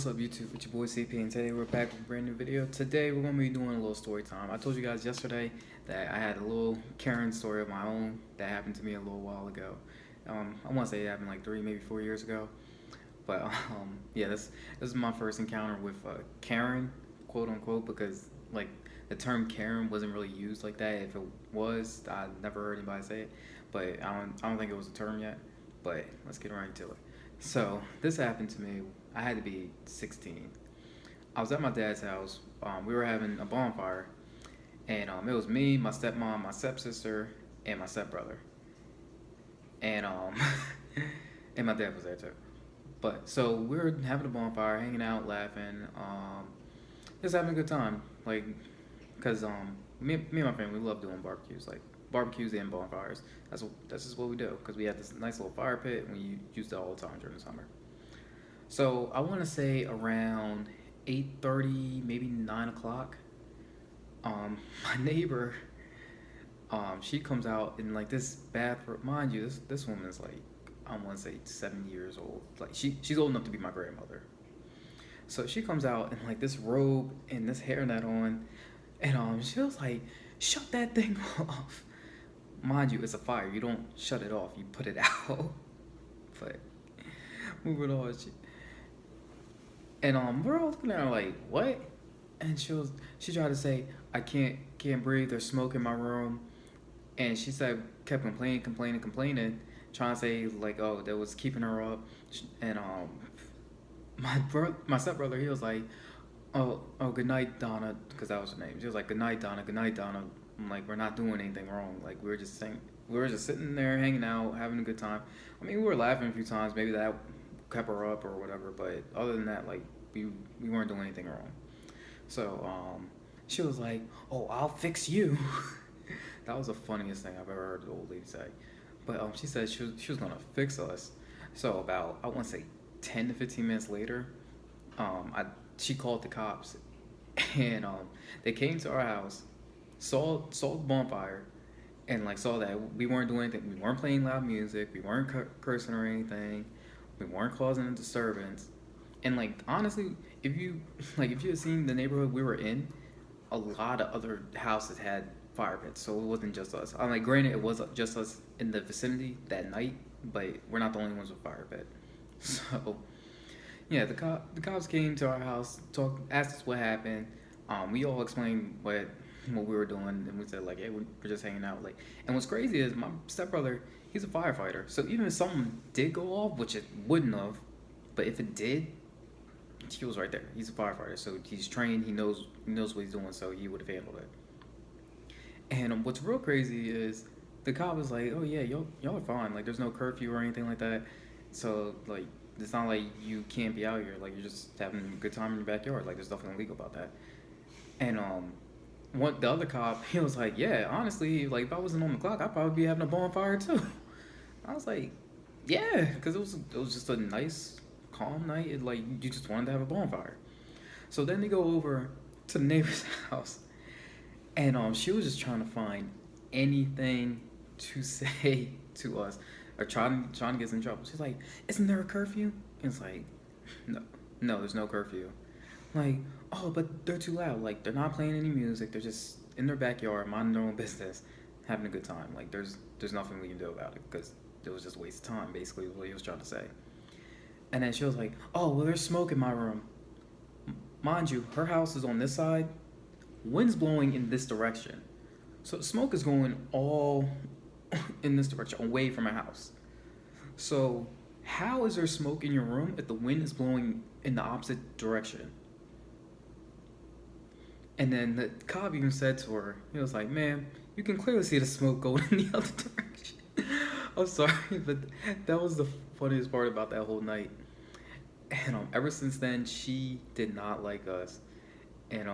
What's up YouTube, it's your boy CP and today we're back with a brand new video. Today we're going to be doing a little story time. I told you guys yesterday that I had a little Karen story of my own that happened to me a little while ago. I want to say it happened like 3, maybe 4 years ago. But yeah, this is my first encounter with Karen, quote unquote, because like the term Karen wasn't really used like that. If it was, I never heard anybody say it. But I don't think it was a term yet. But let's get right into it. So this happened to me. I had to be 16. I was at my dad's house. We were having a bonfire, and it was me, my stepmom, my stepsister, and my stepbrother, and and my dad was there too. But so we were having a bonfire, hanging out, laughing, just having a good time. Like, cause me and my family we love doing barbecues, like barbecues and bonfires. That's just what we do. Cause we had this nice little fire pit, and we used it all the time during the summer. So I want to say around 8:30, maybe 9 o'clock. My neighbor, she comes out in like this bathrobe. Mind you, this woman's like I want to say 7 years old. Like she's old enough to be my grandmother. So she comes out in like this robe and this hairnet on, and she was like, "Shut that thing off." Mind you, it's a fire. You don't shut it off. You put it out. But moving on. And we're all looking at her like, what? And she tried to say, I can't breathe, there's smoke in my room. And she said kept complaining, trying to say like, oh, that was keeping her up. And my stepbrother, he was like, oh, good night, Donna, because that was her name. She was like, good night, Donna, good night, Donna. I'm like, we're not doing anything wrong. Like we were just sitting there hanging out, having a good time. I mean, we were laughing a few times, maybe that kept her up or whatever, but other than that, like we weren't doing anything wrong. So she was like, "Oh, I'll fix you." That was the funniest thing I've ever heard the old lady say. But she said she was gonna fix us. So about I want to say 10 to 15 minutes later, she called the cops, and they came to our house, saw the bonfire, and like saw that we weren't doing anything. We weren't playing loud music. We weren't cursing or anything. We weren't causing a disturbance. And like honestly, if you had seen the neighborhood we were in, a lot of other houses had fire pits, so it wasn't just us. I'm like, granted, it was just us in the vicinity that night, but we're not the only ones with fire pit. So yeah, the cops came to our house, asked us what happened. We all explained what we were doing, and we said like, hey, we're just hanging out. Like, and what's crazy is my stepbrother, he's a firefighter, so even if something did go off, which it wouldn't have, but if it did, he was right there. He's a firefighter, so he's trained. He knows what he's doing, so he would have handled it. And what's real crazy is the cop was like, "Oh yeah, y'all are fine. Like, there's no curfew or anything like that. So like, it's not like you can't be out here. Like, you're just having a good time in your backyard. Like, there's nothing illegal about that." And the other cop, he was like, "Yeah, honestly, like if I wasn't on the clock, I'd probably be having a bonfire too." I was like, "Yeah," because it was just a nice, calm night. Like you just wanted to have a bonfire. So then they go over to the neighbor's house, and she was just trying to find anything to say to us, or trying to get us in trouble. She's like, "Isn't there a curfew?" And it's like, "No, no, there's no curfew." Like, "Oh, but they're too loud. Like, they're not playing any music. They're just in their backyard, minding their own business, having a good time. Like, there's nothing we can do about it because it was just a waste of time." Basically, is what he was trying to say. And then she was like, "Oh, well, there's smoke in my room." Mind you, her house is on this side. Wind's blowing in this direction, so smoke is going all in this direction, away from her house. So, how is there smoke in your room if the wind is blowing in the opposite direction? And then the cop even said to her, he was like, "Ma'am, you can clearly see the smoke going in the other direction." I'm sorry, but that was the funniest part about that whole night. And ever since then, she did not like us. And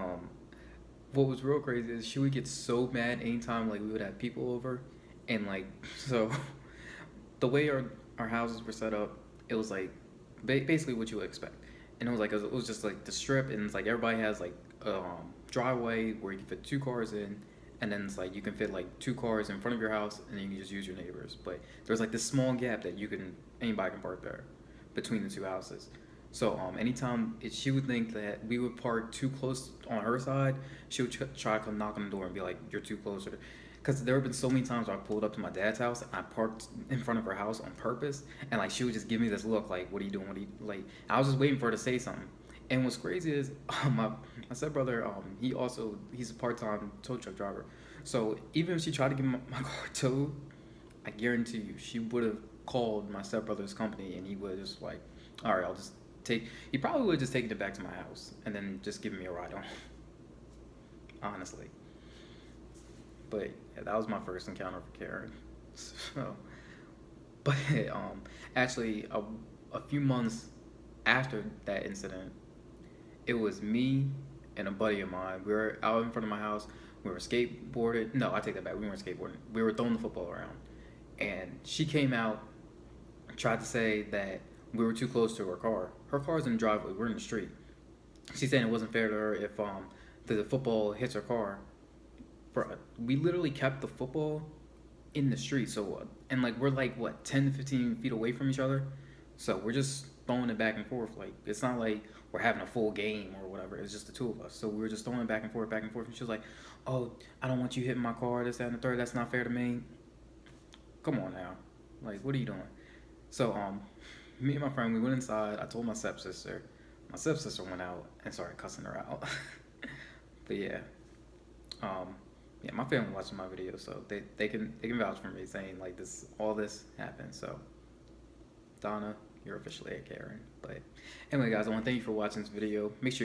what was real crazy is she would get so mad anytime like we would have people over, and like so the way our houses were set up, it was like basically what you would expect. And it was just like the strip, and it's like everybody has like driveway where you can fit 2 cars in, and then it's like you can fit like 2 cars in front of your house, and then you can just use your neighbors. But there's like this small gap that anybody can park there between the two houses. So anytime she would think that we would park too close on her side, she would try to come knock on the door and be like, "You're too close." Because there have been so many times where I pulled up to my dad's house and I parked in front of her house on purpose, and like she would just give me this look like, "What are you doing? What are you like?" I was just waiting for her to say something. And what's crazy is my stepbrother, he's a part time tow truck driver. So even if she tried to get my car towed, I guarantee you she would have called my stepbrother's company and he would have just like, all right, I'll just take. He probably would have just taken it back to my house and then just given me a ride home. Honestly, but yeah, that was my first encounter with Karen. So, but actually, a few months after that incident, it was me and a buddy of mine. We were out in front of my house. We were skateboarding. No, I take that back. We weren't skateboarding. We were throwing the football around, and she came out, tried to say that we were too close to her car. Her car's in the driveway. We're in the street. She's saying it wasn't fair to her if the football hits her car. We literally kept the football in the street. So and like we're like what 10 to 15 feet away from each other. So we're just throwing it back and forth. Like it's not like we're having a full game or whatever. It's just the two of us. So we were just throwing it back and forth, back and forth. And she was like, "Oh, I don't want you hitting my car. This, that, and the third. That's not fair to me." Come on now, like what are you doing? So me and my friend we went inside. I told my stepsister. My stepsister went out and started cussing her out. But yeah, um, yeah, my family watching my video, so they can vouch for me saying like this happened. So Donna, you're officially a Karen. But anyway, guys, I want to thank you for watching this video. Make sure you